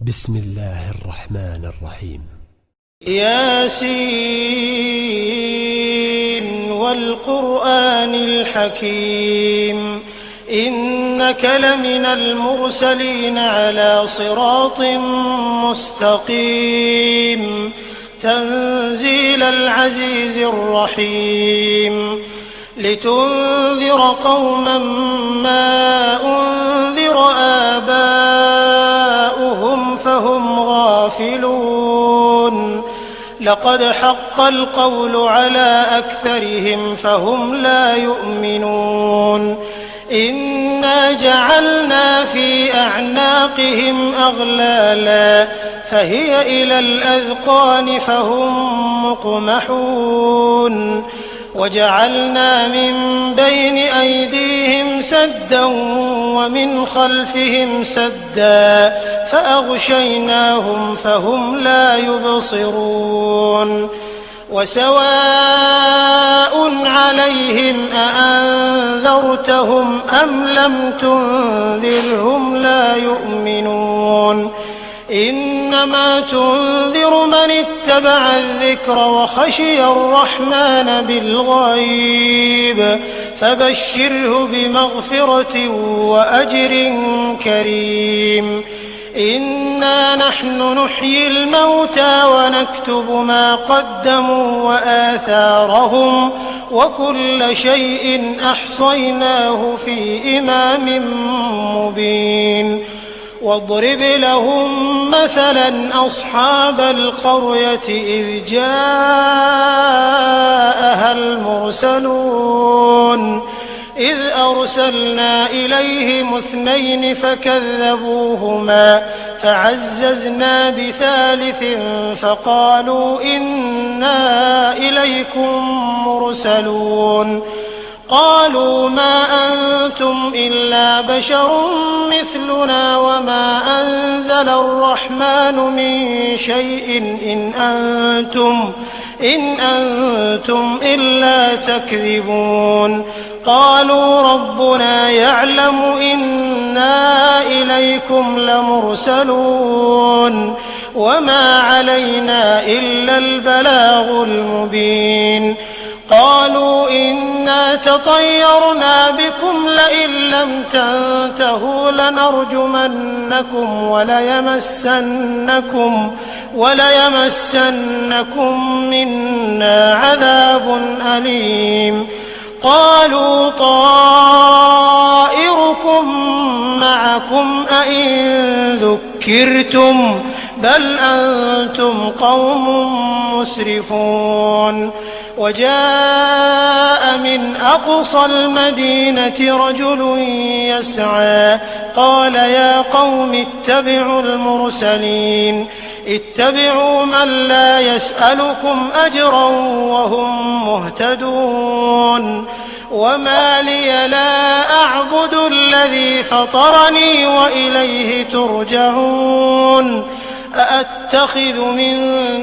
بسم الله الرحمن الرحيم. ياسين والقرآن الحكيم إنك لمن المرسلين على صراط مستقيم تنزيل العزيز الرحيم لتنذر قوما ما أنذر آباؤهم فهم غافلون لقد حق القول على أكثرهم فهم لا يؤمنون إنا جعلنا في أعناقهم أغلالا فهي إلى الأذقان فهم مقمحون وجعلنا من بين أيديهم سدا ومن خلفهم سدا فأغشيناهم فهم لا يبصرون وسواء عليهم أأنذرتهم أم لم تنذرهم لا يؤمنون إنما تنذر من اتبع الذكر وخشي الرحمن بالغيب فبشره بمغفرة وأجر كريم إنا نحن نحيي الموتى ونكتب ما قدموا وآثارهم وكل شيء أحصيناه في إمام مبين واضرب لهم مثلا أصحاب القرية إذ جاءها المرسلون إذ أرسلنا إليهم 2 فكذبوهما فعززنا بثالث فقالوا إنا إليكم مرسلون قالوا ما أنتم إلا بشر مثلنا وما أنزل الرحمن من شيء إن أنتم إلا تكذبون قالوا ربنا يعلم إنا إليكم لمرسلون وما علينا إلا البلاغ المبين قالوا إنا تطيرنا بكم لئن لم تنتهوا لنرجمنكم وليمسنكم منا عذاب أليم قالوا طائركم معكم أئن ذكرتم بل أنتم قوم مسرفون وجاء من أقصى المدينة رجل يسعى قال يا قوم اتبعوا المرسلين اتبعوا من لا يسألكم أجرا وهم مهتدون وما لي لا أعبد الذي فطرني وإليه ترجعون أأتخذ من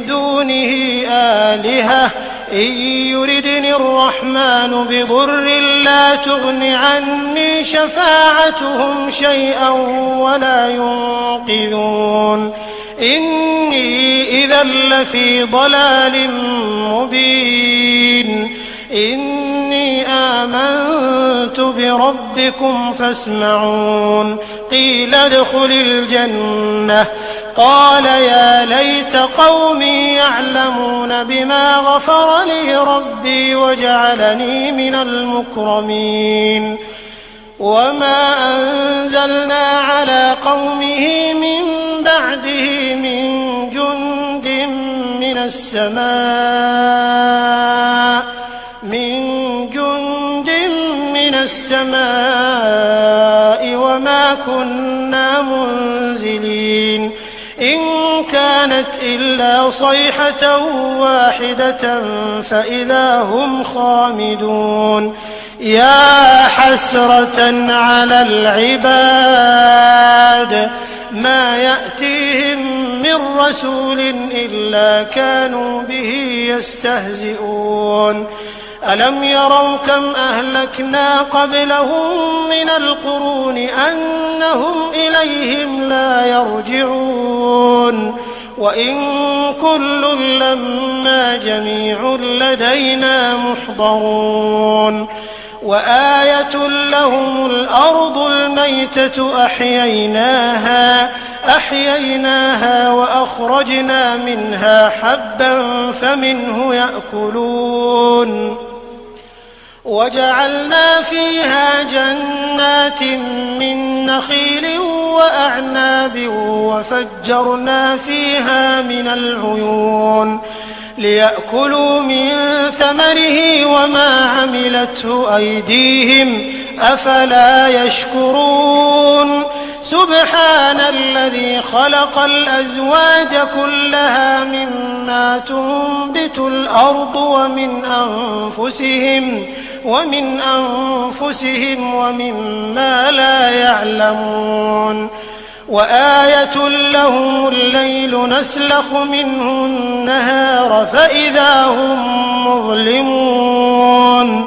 دونه آلهة إن يردني الرحمن بضر لا تغن عني شفاعتهم شيئا ولا ينقذون إني إذا لفي ضلال مبين إني آمنت بربكم فاسمعون قيل ادخل الجنة قال يا ليت قومي يعلمون بما غفر لي ربي وجعلني من المكرمين وما أنزلنا على قومه من بعده من جند من السماء وما كنا منزلين إن كانت إلا صيحة واحدة فإذا هم خامدون يا حسرة على العباد ما يأتيهم من رسول إلا كانوا به يستهزئون ألم يروا كم أهلكنا قبلهم من القرون أنهم إليهم لا يرجعون وإن كل لما جميع لدينا محضرون وآية لهم الأرض الميتة أحييناها وأخرجنا منها حبا فمنه يأكلون وجعلنا فيها جنات من نخيل وأعناب وفجرنا فيها من العيون ليأكلوا من ثمره وما عملته أيديهم أفلا يشكرون سبحان الذي خلق الأزواج كلها مما تنبت الأرض ومن أنفسهم ومما لا يعلمون وآية لهم الليل نسلخ منه النهار فإذا هم مظلمون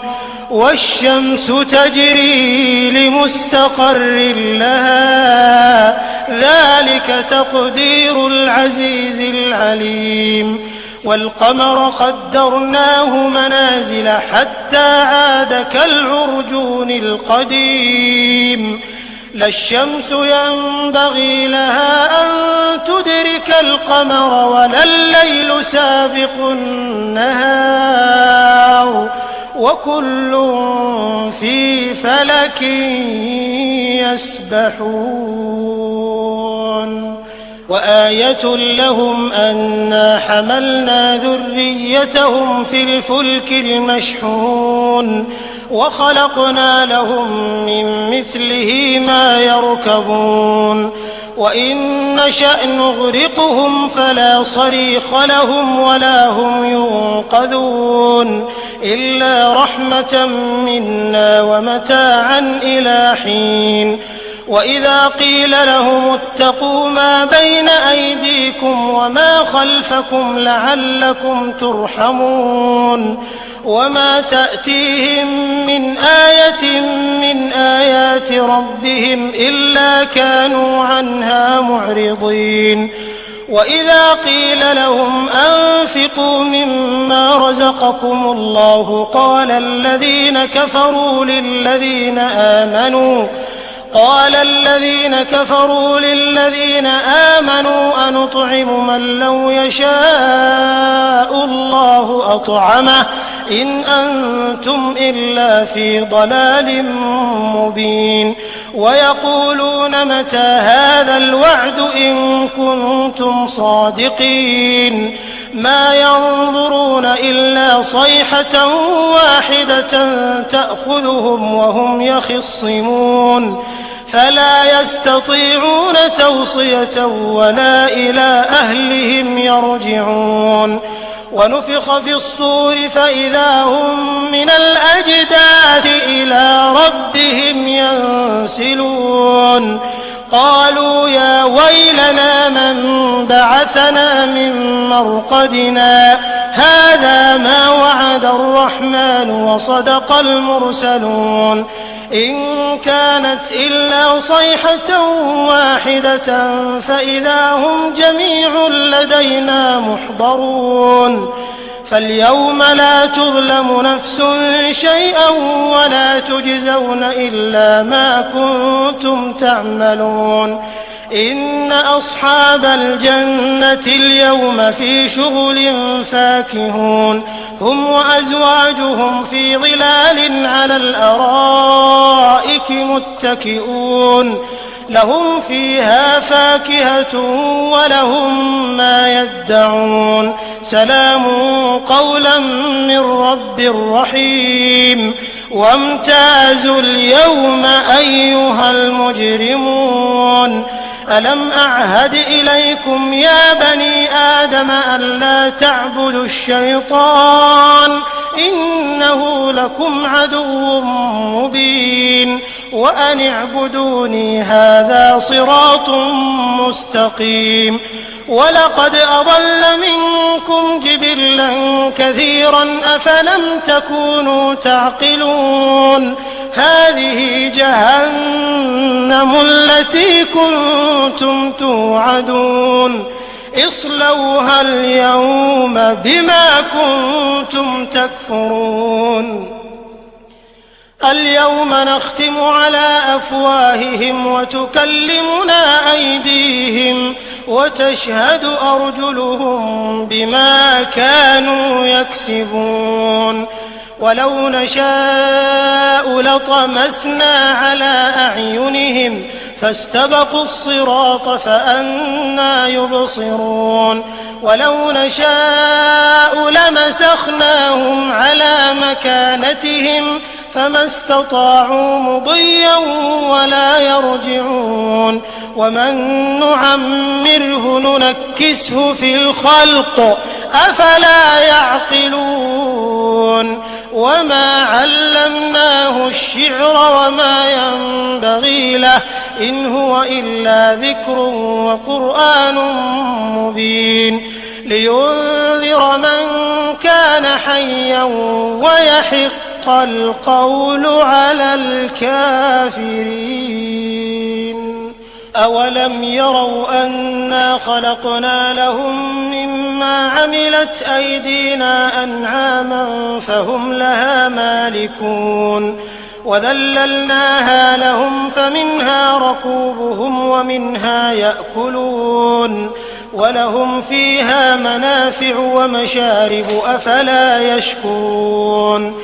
والشمس تجري لمستقر لها ذلك تقدير العزيز العليم والقمر قدرناه منازل حتى عاد كالعرجون القديم لا الشمس ينبغي لها أن تدرك القمر ولا الليل سابق النهار وكل في فلك يسبحون وآية لهم أنا حملنا ذريتهم في الفلك المشحون وخلقنا لهم من مثله ما يركبون وإن نشأ نغرقهم فلا صريخ لهم ولا هم ينقذون إلا رحمة منا ومتاعا إلى حين وإذا قيل لهم اتقوا ما بين أيديكم وما خلفكم لعلكم ترحمون وما تأتيهم من آية من آيات ربهم إلا كانوا عنها معرضين وإذا قيل لهم أنفقوا مما رزقكم الله قال الذين كفروا للذين آمنوا أنطعم من لو يشاء الله أطعمه إن أنتم إلا في ضلال مبين ويقولون متى هذا الوعد إن كنتم صادقين ما ينظرون إلا صيحة واحدة تأخذهم وهم يخصمون فلا يستطيعون توصية ولا إلى أهلهم يرجعون ونفخ في الصور فإذا هم من الأجداث إلى ربهم ينسلون قالوا يا ويلنا من بعثنا من مرقدنا هذا ما وعد الرحمن وصدق المرسلون إن كانت إلا صيحة واحدة فإذا هم جميع لدينا محضرون فاليوم لا تظلم نفس شيئا ولا تجزون إلا ما كنتم تعملون إن أصحاب الجنة اليوم في شغل فاكهون هم وأزواجهم في ظلال على الأرائك متكئون لهم فيها فاكهة ولهم ما يدعون سلام قولا من رب رحيم وامتازوا اليوم أيها المجرمون ألم أعهد إليكم يا بني آدم ألا تعبدوا الشيطان إنه لكم عدو مبين وأن اعبدوني هذا صراط مستقيم ولقد أضل منكم جبلا كثيرا أفلم تكونوا تعقلون هذه جهنم التي كنتم توعدون اصلوها اليوم بما كنتم تكفرون اليوم نختم على أفواههم وتكلمنا أيديهم وتشهد أرجلهم بما كانوا يكسبون ولو نشاء لطمسنا على أعينهم فاستبقوا الصراط فأنى يبصرون ولو نشاء لمسخناهم على مكانتهم فما استطاعوا مضيا ولا يرجعون ومن نعمره ننكسه في الخلق أفلا يعقلون وما علمناه الشعر وما ينبغي له إن هو إلا ذكر وقرآن مبين لينذر من كان حيا ويحق القول على الكافرين أولم يروا أنا خلقنا لهم مما عملت أيدينا أنعاما فهم لها مالكون وذللناها لهم فمنها ركوبهم ومنها يأكلون ولهم فيها منافع ومشارب أفلا يشكرون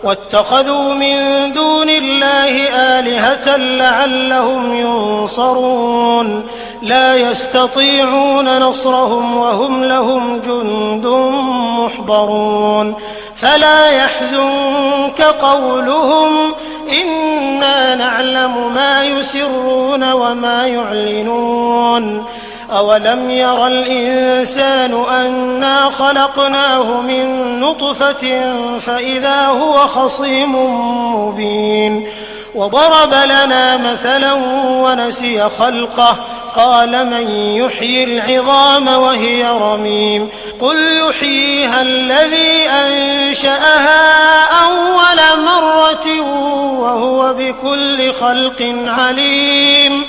واتخذوا من دون الله آلهة لعلهم ينصرون لا يستطيعون نصرهم وهم لهم جند محضرون فلا يحزنك قولهم إنا نعلم ما يسرون وما يعلنون أولم ير الإنسان أنا خلقناه من نطفة فإذا هو خصيم مبين وضرب لنا مثلا ونسي خلقه قال من يحيي العظام وهي رميم قل يحييها الذي أنشأها أول مرة وهو بكل خلق عليم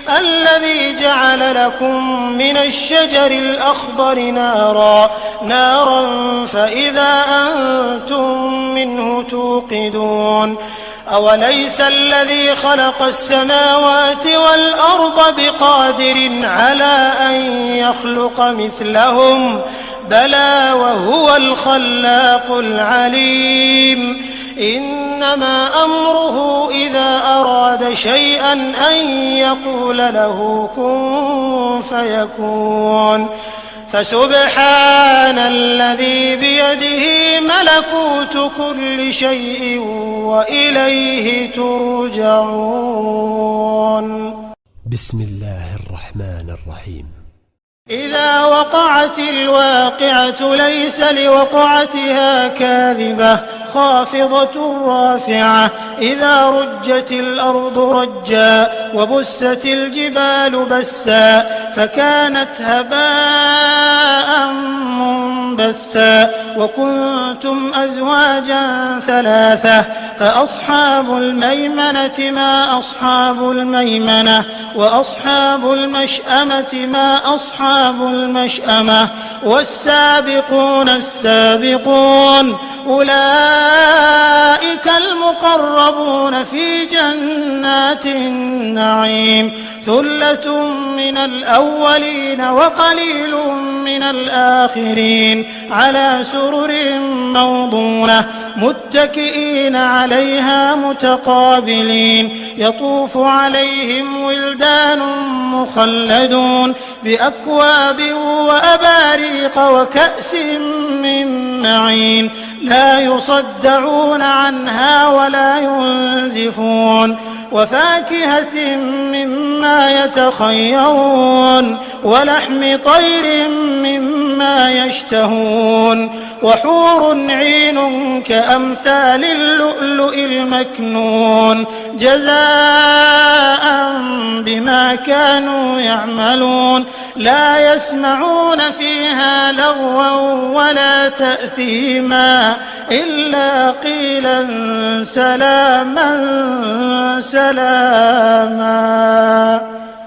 الذي جعل لكم من الشجر الأخضر نارا فإذا أنتم منه توقدون أوليس الذي خلق السماوات والأرض بقادر على أن يخلق مثلهم بلى وهو الخلاق العليم إنما أمره إذا أراد شيئا أن يقول له كن فيكون فسبحان الذي بيده ملكوت كل شيء وإليه ترجعون بسم الله الرحمن الرحيم إذا وقعت الواقعة ليس لوقعتها كاذبة خافضة رافعة إذا رجت الأرض رجا وبست الجبال بسا فكانت هباء منبثا وكنتم أزواجا ثلاثة فأصحاب الميمنة ما أصحاب الميمنة وأصحاب المشأمة ما أصحاب المشأمة والسابقون السابقون أولئك المقربون في جنات النعيم ثلة من الأولين وقليل من الآخرين على سرر موضونة متكئين عليها متقابلين يطوف عليهم ولدان مخلدون بأكواب وأباريق وكأس من معين لا يصدعون عنها ولا ينزفون وفاكهة مما يتخيرون ولحم طير مما مما يشتهون وحور عين كأمثال اللؤلؤ المكنون جزاء بما كانوا يعملون لا يسمعون فيها لغوا ولا تأثيما إلا قيلا سلاما سلاما.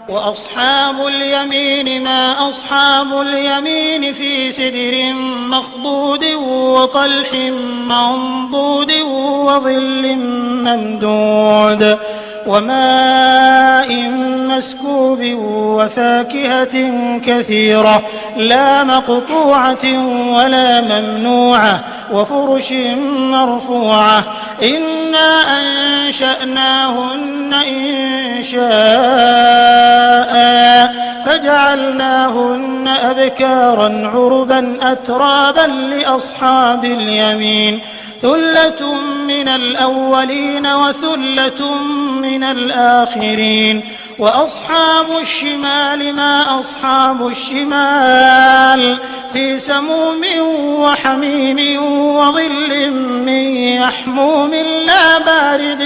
وأصحاب اليمين ما أصحاب اليمين في سدر مخضود وطلح منضود وظل ممدود وماء مسكوب وفاكهة كثيرة لا مقطوعة ولا ممنوعة وفرش مرفوعة إنا أنشأناهن إنشاء فجعلناهن أبكارا عربا أترابا لأصحاب اليمين ثلة من الأولين وثلة من الآخرين. وأصحاب الشمال ما أصحاب الشمال في سموم وحميم وظل من يحموم لا بارد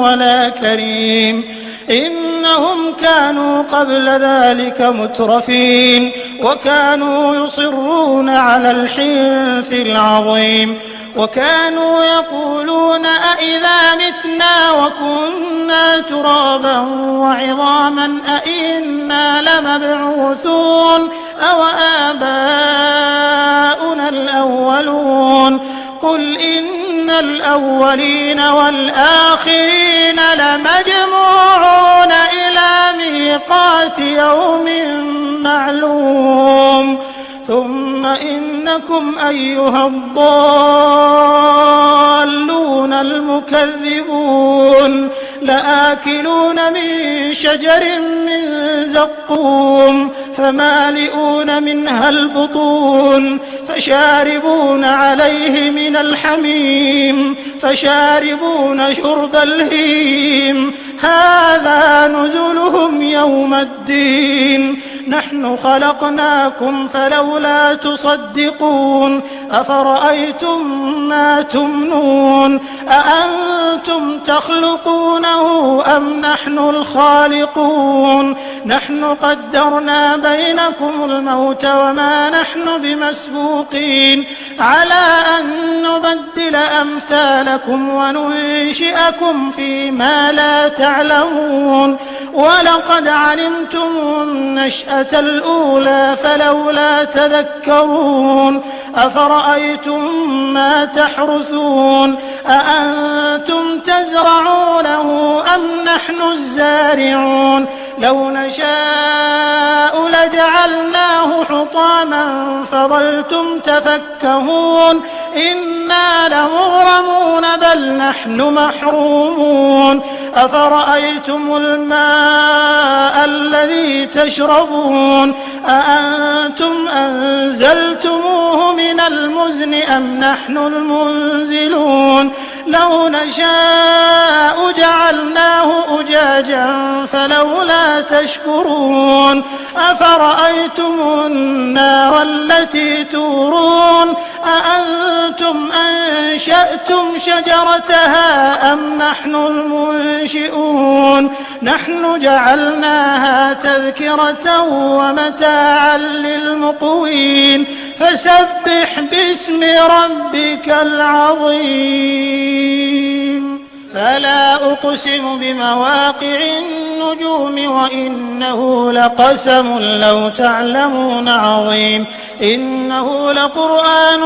ولا كريم إنهم كانوا قبل ذلك مترفين وكانوا يصرون على الحنث العظيم وكانوا يقولون أئذا متنا وكنا ترابا وعظاما أئنا لمبعوثون أو آباؤنا الأولون قل إن الأولين والآخرين لمجموعون إلى ميقات يوم معلوم ثم إنكم أيها الضالون المكذبون لآكلون من شجر من زقوم فمالئون منها البطون فشاربون عليه من الحميم فشاربون شرب الهيم هذا نزلهم يوم الدين نحن خلقناكم فلولا تصدقون أفرأيتم ما تمنون أأنتم تخلقونه أم نحن الخالقون نحن قدرنا بينكم الموت وما نحن بمسبوقين على أن نبدل أمثالكم وننشئكم فيما لا تعلمون ولقد علمتم النشأة الأولى فلولا تذكرون أفرأيتم ما تحرثون أأنتم تزرعونه أم نحن الزارعون لو نشاء لجعلناه حطاما فظلتم تفكهون إنا لمغرمون بل نحن محرومون أفرأيتم الماء الذي تشربون أأنتم أنزلتموه من المزن أم نحن المنزلون لو نشاء جعلناه أجاجا فلولا تشكرون أفرأيتم النار التي تورون أأنتم أنشأتم شجرتها أم نحن المنشئون نحن جعلناها تذكرة ومتاعا للمقوين فسبح باسم ربك العظيم فلا أقسم بمواقع النجوم وإنه لقسم لو تعلمون عظيم إنه لقرآن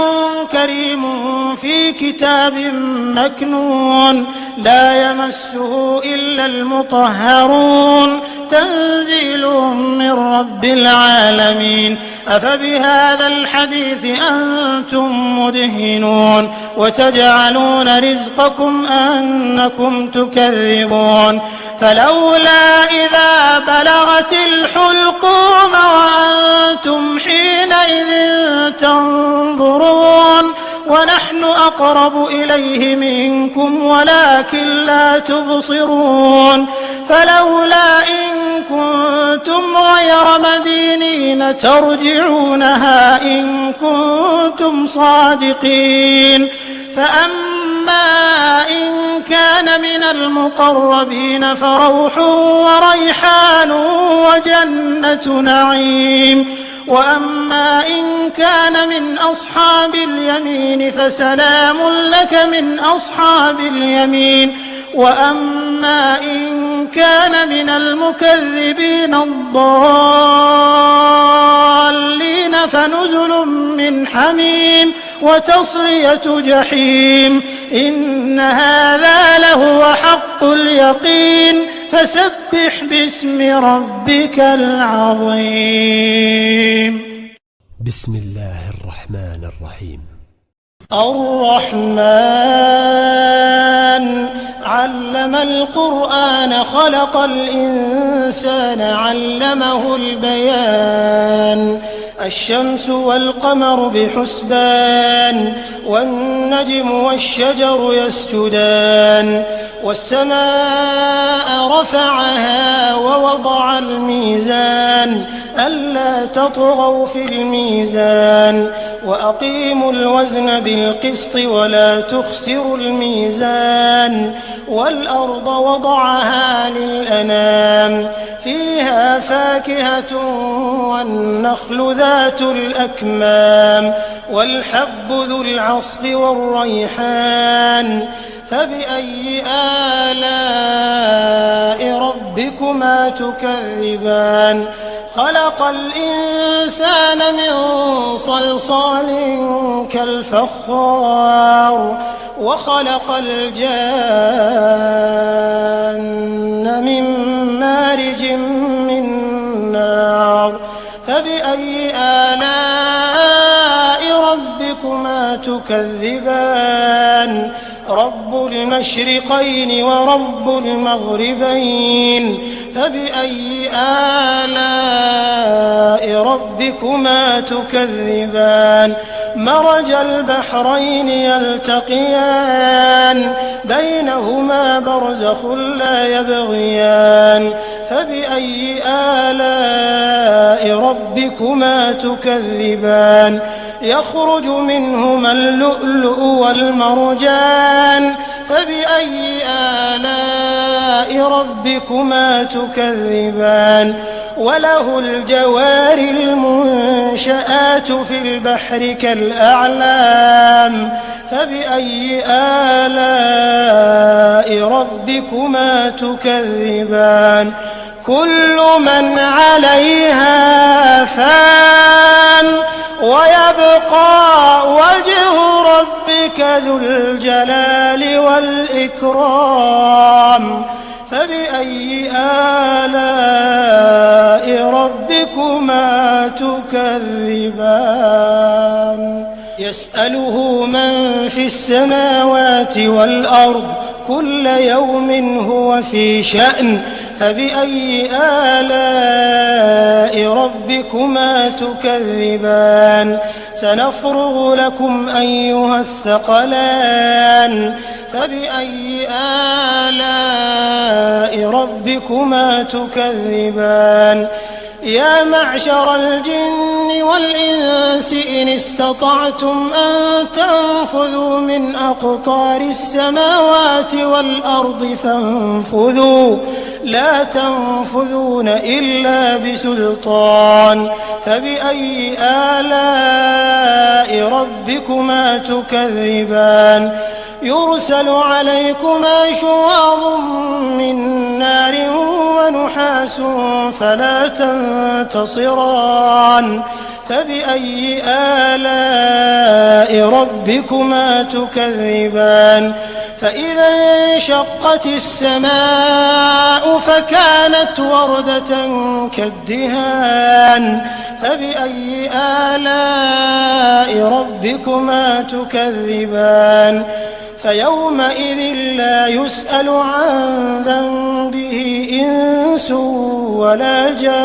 كريم في كتاب مكنون لا يمسه إلا المطهرون تنزيل من رب العالمين أفبهذا الحديث أنتم مدهنون وتجعلون رزقكم أنكم تكذبون فلولا إذا بلغت الحلقوم وأنتم حينئذ تنظرون ونحن أقرب إليه منكم ولكن لا تبصرون فلولا إن كنتم غير مدينين ترجعونها إن كنتم صادقين. فأما إن كان من المقربين فروح وريحان وجنة نعيم. وأما إن كان من أصحاب اليمين فسلام لك من أصحاب اليمين. وأما إن كان من المكذبين الضالين فنزل من حميم وتصلية جحيم. إن هذا لهو حق اليقين. فسبح باسم ربك العظيم. بسم الله الرحمن الرحيم. الرحمن علم القرآن خلق الإنسان علمه البيان. الشمس والقمر بحسبان والنجم والشجر يسجدان. والسماء رفعها ووضع الميزان ألا تطغوا في الميزان وأقيموا الوزن بالقسط ولا تخسروا الميزان. والأرض وضعها للأنام فيها فاكهة والنخل ذات الأكمام والحب ذو العصف والريحان. فبأي آلاء ربكما تكذبان. خلق الإنسان من صلصال كالفخار وخلق الجان من مارج من نار. فبأي آلاء ربكما تكذبان. رب المشرقين ورب المغربين. فبأي آلاء ربكما تكذبان. مرج البحرين يلتقيان بينهما برزخ لا يبغيان. فبأي آلاء ربكما تكذبان. يخرج منهما اللؤلؤ والمرجان. فبأي آلاء ربكما تكذبان. وله الجوار المنشآت في البحر كالأعلام. فبأي آلاء ربكما تكذبان. كل من عليها فان ويبقى وجه ربك ذو الجلال والإكرام. فبأي آلاء ربكما تكذبان. يسأله من في السماوات والأرض كل يوم هو في شأن. فبأي آلاء ربكما تكذبان. سنفرغ لكم أيها الثقلان. فبأي آلاء ربكما تكذبان. يا معشر الجن والإنس إن استطعتم أن تنفذوا من أقطار السماوات والأرض فانفذوا لا تنفذون إلا بسلطان. فبأي آلاء ربكما تكذبان. يرسل عليكما شواظ من نار ونحاس فلا تنتصران. فبأي آلاء ربكما تكذبان. فإذا انشقت السماء فكانت وردة كالدهان. فبأي آلاء ربكما تكذبان. فيومئذ لا يسأل عن ذنبه إنس ولا جان.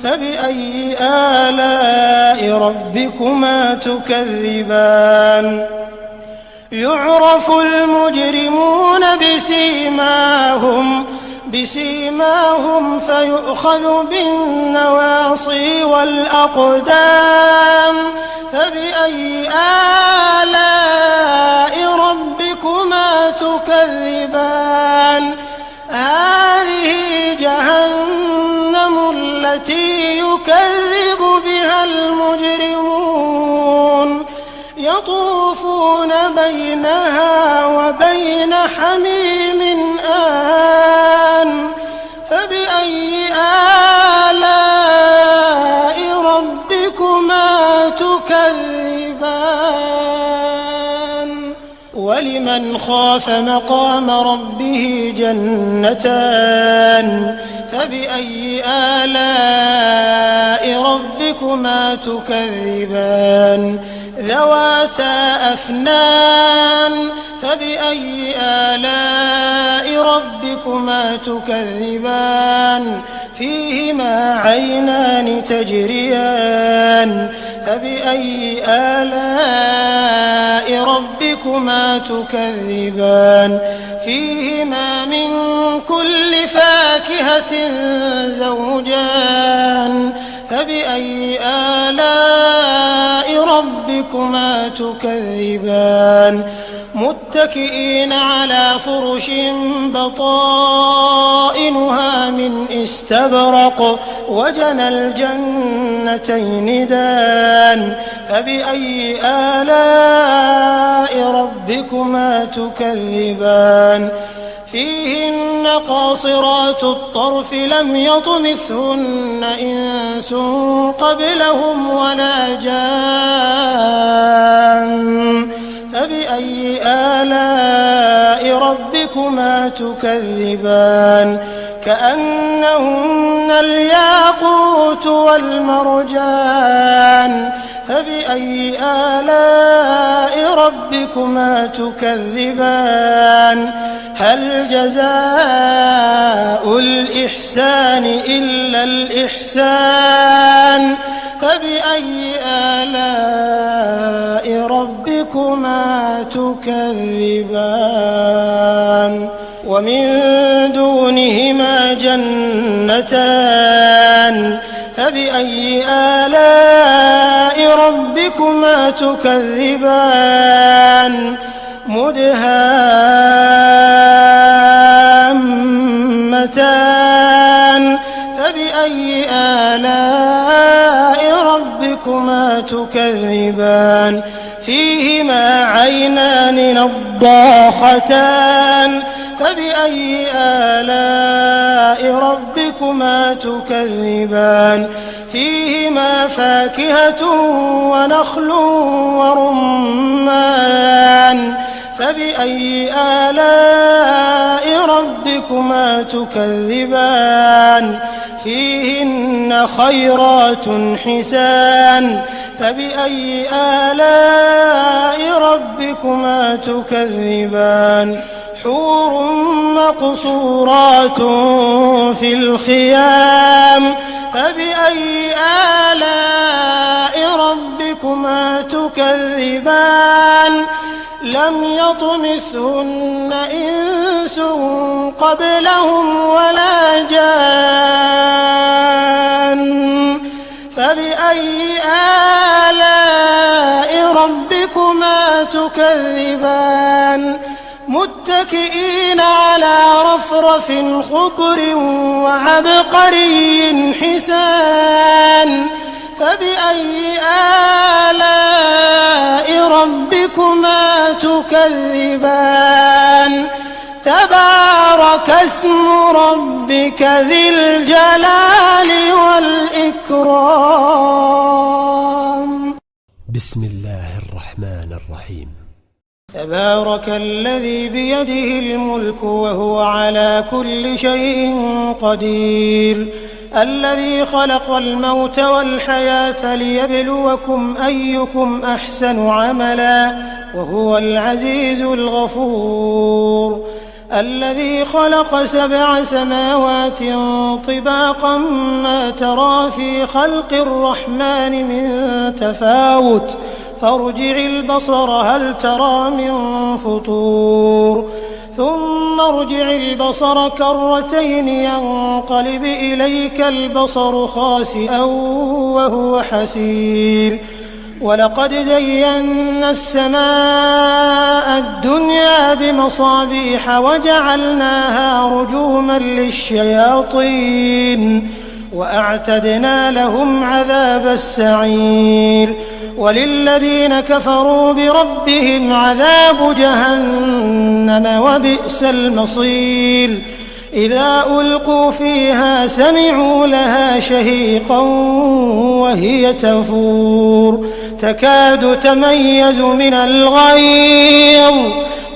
فبأي آلاء ربكما تكذبان. يعرف المجرمون بسيماهم بسيماهم فيؤخذ بالنواصي والأقدام فبأي آلاء ربكما تكذبان هذه جهنم التي يكذب بها المجرمون يطوفون بينها وبين حميم آن فبأي آلاء ربكما تكذبان ولمن خاف مقام ربه جنتان فبأي آلاء ربكما تكذبان ذواتا أفنان فبأي آلاء ربكما تكذبان فيهما عينان تجريان فبأي آلاء ربكما تكذبان فيهما من كل فاكهة زوجان فبأي آلاء ربكما تكذبان متكئين على فرش بطائنها من استبرق وجنى الجنتين دان فبأي آلاء ربكما تكذبان فيهن قاصرات الطرف لم يطمثهن إنس قبلهم ولا جان فبأي آلاء ربكما تكذبان كأنهن الياقوت والمرجان فبأي آلاء ربكما تكذبان هل جزاء الإحسان إلا الإحسان فبأي آلاء ربكما تكذبان ومن دونهما جنتان فبأي آلاء ربكما تكذبان مدهامتان فبأي آلاء ربكما تكذبان فيهما عينان نضاختان فبأي آلاء ربكما تكذبان فيهما فاكهة ونخل ورمان فبأي آلاء ربكما تكذبان فيهن خيرات حسان فبأي آلاء ربكما تكذبان حور مقصورات في الخيام فبأي آلاء ربكما تكذبان لم يطمثهن إنس قبلهم ولا جان فبأي آلاء ربكما تكذبان متكئين على رفرف خضر وعبقري حسان فبأي آلاء ربكما تكذبان تبارك اسم ربك ذي الجلال والإكرام بسم الله الرحمن الرحيم تبارك الذي بيده الملك وهو على كل شيء قدير الذي خلق الموت والحياة ليبلوكم أيكم أحسن عملا وهو العزيز الغفور الذي خلق 7 سماوات طباقا ما ترى في خلق الرحمن من تفاوت فارجع البصر هل ترى من فطور ثم ارجع البصر كرتين ينقلب إليك البصر خاسئا وهو حسير ولقد زينا السماء الدنيا بمصابيح وجعلناها رجوما للشياطين وأعتدنا لهم عذاب السعير وللذين كفروا بربهم عذاب جهنم وبئس المصير إذا ألقوا فيها سمعوا لها شهيقا وهي تفور تكاد تميز من الغيظ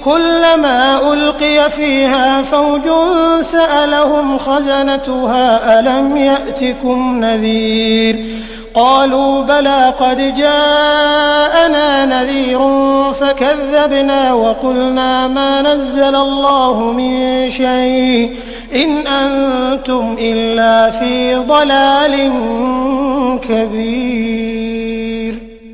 كلما ألقي فيها فوج سألهم خزنتها ألم يأتكم نذير قالوا بلى قد جاءنا نذير فكذبنا وقلنا ما نزل الله من شيء إن أنتم إلا في ضلال كبير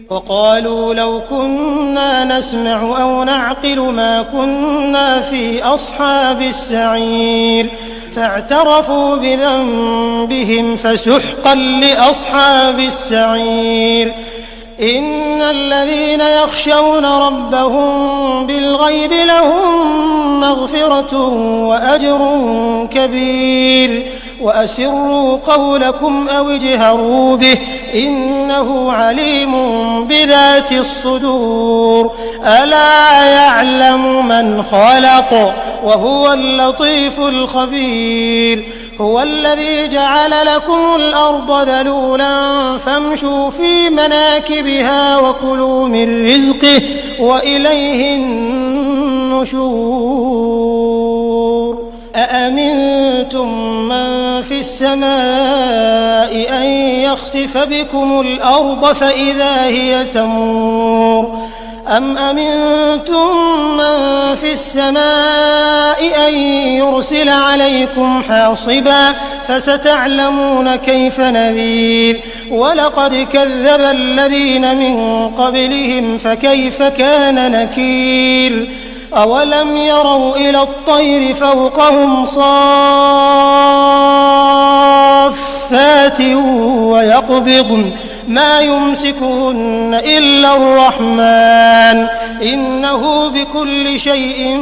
وقالوا لو كنا نسمع أو نعقل ما كنا في أصحاب السعير فاعترفوا بذنبهم فسحقا لأصحاب السعير إن الذين يخشون ربهم بالغيب لهم مغفرة وأجر كبير وأسروا قولكم أو اجهروا به إنه عليم بذات الصدور ألا يعلم من خلق وهو اللطيف الخبير هو الذي جعل لكم الأرض ذلولا فامشوا في مناكبها وكلوا من رزقه وإليه النشور أأمنتم من في السماء أن يخسف بكم الأرض فإذا هي تمور أم أمنتم من في السماء أن يرسل عليكم حاصبا فستعلمون كيف نذير ولقد كذب الذين من قبلهم فكيف كان نكير أولم يروا إلى الطير فوقهم صافات ويقبضن ما يمسكهن إلا الرحمن إنه بكل شيء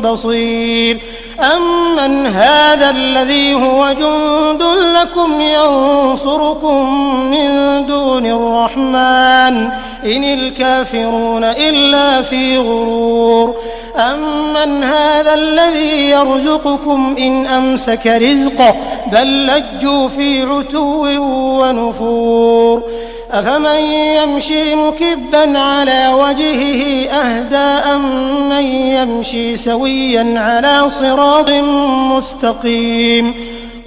بصير أمن هذا الذي هو جند لكم ينصركم من دون الرحمن إن الكافرون إلا في غرور أمن هذا الذي يرزقكم إن أمسك رزقه بل لجوا في عتو ونفور أفمن يمشي مكبا على وجهه أهدى أمن يمشي سويا على صراط مستقيم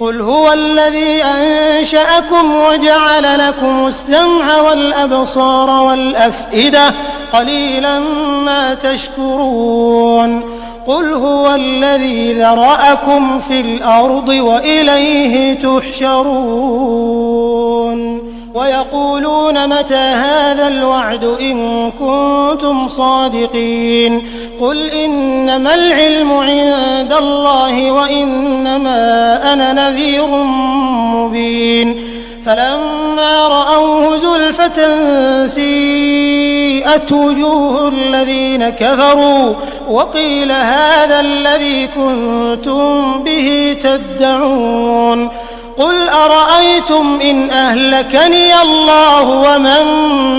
قل هو الذي أنشأكم وجعل لكم السمع والأبصار والأفئدة قليلا ما تشكرون قل هو الذي ذرأكم في الأرض وإليه تحشرون ويقولون متى هذا الوعد إن كنتم صادقين قل إنما العلم عند الله وإنما أنا نذير مبين فلما رأوه زلفة سيئت وجوه الذين كفروا وقيل هذا الذي كنتم به تدعون قل أرأيتم إن أهلكني الله ومن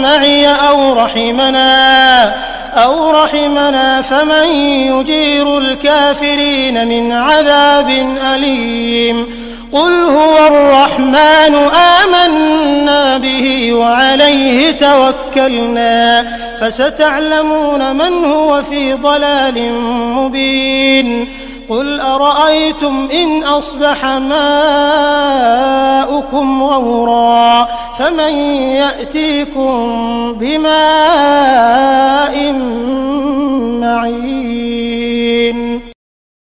معي أو رحمنا فمن يجير الكافرين من عذاب أليم قل هو الرحمن آمنا به وعليه توكلنا فستعلمون من هو في ضلال مبين قل أرأيتم إن أصبح ماؤكم غورا فمن يأتيكم بماء